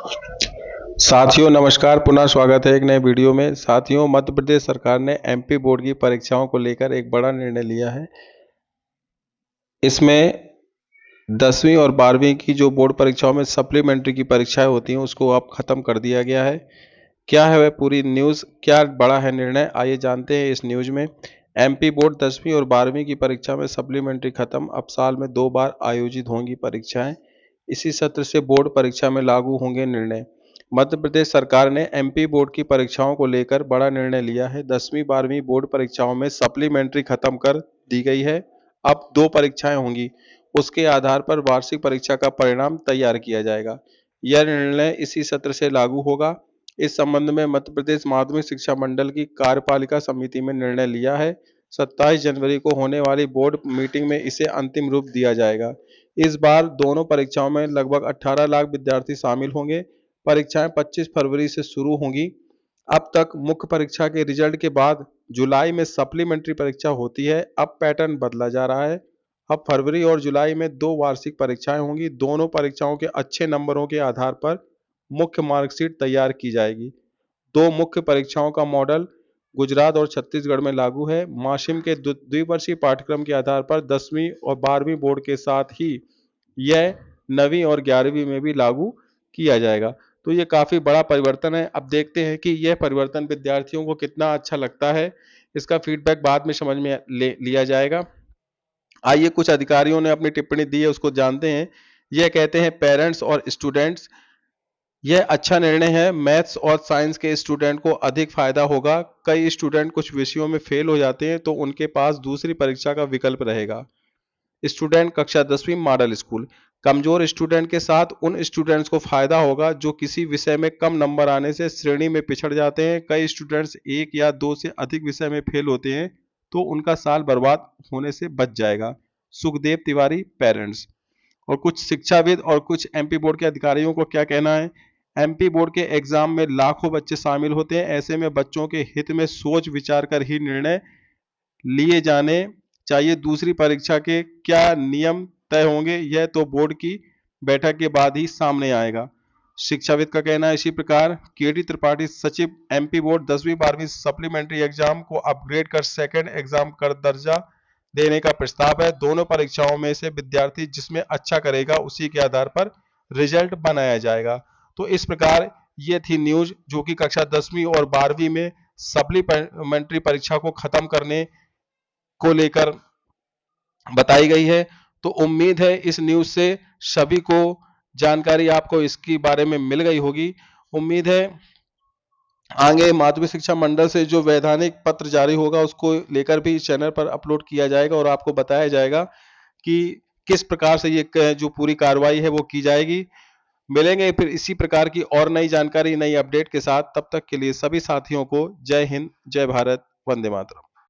साथियों नमस्कार, पुनः स्वागत है एक नए वीडियो में। साथियों, मध्य प्रदेश सरकार ने एमपी बोर्ड की परीक्षाओं को लेकर एक बड़ा निर्णय लिया है। इसमें 10वीं और 12वीं की जो बोर्ड परीक्षाओं में सप्लीमेंट्री की परीक्षाएं होती हैं उसको अब खत्म कर दिया गया है। क्या है वह पूरी न्यूज़, क्या बड़ा है निर्णय, आइए जानते हैं इस न्यूज़ में। एमपी बोर्ड 10वीं और 12वीं की परीक्षा में सप्लीमेंट्री खत्म, अब साल में 2 बार आयोजित होंगी परीक्षाएं। इसी सत्र से बोर्ड परीक्षा में लागू होंगे निर्णय। मध्य प्रदेश सरकार ने एमपी बोर्ड की परीक्षाओं को लेकर बड़ा निर्णय लिया है। 10वीं 12वीं बोर्ड परीक्षाओं में सप्लीमेंट्री खत्म कर दी गई है। अब 2 परीक्षाएं होंगी, उसके आधार पर वार्षिक परीक्षा का परिणाम तैयार किया जाएगा। यह निर्णय इसी सत्र से लागू होगा। इस संबंध में मध्य प्रदेश माध्यमिक शिक्षा मंडल की कार्यपालिका समिति में निर्णय लिया है। 27 जनवरी को होने वाली बोर्ड मीटिंग में इसे अंतिम रूप दिया जाएगा। इस बार दोनों परीक्षाओं में लगभग 18 लाख विद्यार्थी शामिल होंगे। परीक्षाएं 25 फरवरी से शुरू होंगी। अब तक मुख्य परीक्षा के रिजल्ट के बाद जुलाई में सप्लीमेंट्री परीक्षा होती है। अब पैटर्न बदला जा रहा है। अब फरवरी और जुलाई में 2 वार्षिक परीक्षाएं होंगी। दोनों परीक्षाओं के अच्छे नंबरों के आधार पर मुख्य मार्कशीट तैयार की जाएगी। 2 मुख्य परीक्षाओं का मॉडल गुजरात और छत्तीसगढ़ में लागू है। माशिम के द्विवर्षीय पाठ्यक्रम के आधार पर 10वीं और 12वीं बोर्ड के साथ ही यह 9वीं और 11वीं में भी लागू किया जाएगा। तो ये काफ़ी बड़ा परिवर्तन है। अब देखते हैं कि यह परिवर्तन विद्यार्थियों को कितना अच्छा लगता है। इसका फीडबैक बाद में समझ में लिया जाएगा। आइए कुछ अधिकारियों ने अपनी टिप्पणी दी है, उसको जानते हैं। यह कहते हैं, पेरेंट्स और स्टूडेंट्स, यह अच्छा निर्णय है। मैथ्स और साइंस के स्टूडेंट को अधिक फायदा होगा। कई स्टूडेंट कुछ विषयों में फेल हो जाते हैं तो उनके पास दूसरी परीक्षा का विकल्प रहेगा। स्टूडेंट कक्षा 10वीं मॉडल स्कूल, कमजोर स्टूडेंट के साथ उन स्टूडेंट्स को फायदा होगा जो किसी विषय में कम नंबर आने से श्रेणी में पिछड़ जाते हैं। कई स्टूडेंट्स 1 या 2 से अधिक विषय में फेल होते हैं तो उनका साल बर्बाद होने से बच जाएगा। सुखदेव तिवारी, पेरेंट्स। और कुछ शिक्षाविद और कुछ एमपी बोर्ड के अधिकारियों को क्या कहना है। एमपी बोर्ड के एग्जाम में लाखों बच्चे शामिल होते हैं। ऐसे में बच्चों के हित में सोच विचार कर ही निर्णय लिए जाने चाहिए। दूसरी परीक्षा के क्या नियम तय होंगे यह तो बोर्ड की बैठक के बाद ही सामने आएगा। शिक्षाविद का कहना है इसी प्रकार। केडी त्रिपाठी, सचिव, एमपी बोर्ड 10वीं 12वीं सप्लीमेंट्री एग्जाम को अपग्रेड कर सेकेंड एग्जाम कर दर्जा देने का प्रस्ताव है। दोनों परीक्षाओं में से विद्यार्थी जिसमें अच्छा करेगा उसी के आधार पर रिजल्ट बनाया जाएगा। तो इस प्रकार ये थी न्यूज जो कि कक्षा 10वीं और 12वीं में सप्लीमेंट्री परीक्षा को खत्म करने को लेकर बताई गई है। तो उम्मीद है इस न्यूज से सभी को जानकारी आपको इसके बारे में मिल गई होगी। उम्मीद है आगे माध्यमिक शिक्षा मंडल से जो वैधानिक पत्र जारी होगा उसको लेकर भी इस चैनल पर अपलोड किया जाएगा और आपको बताया जाएगा कि किस प्रकार से ये जो पूरी कार्रवाई है वो की जाएगी। मिलेंगे फिर इसी प्रकार की और नई जानकारी, नई अपडेट के साथ। तब तक के लिए सभी साथियों को जय हिंद, जय भारत, वंदे मातरम।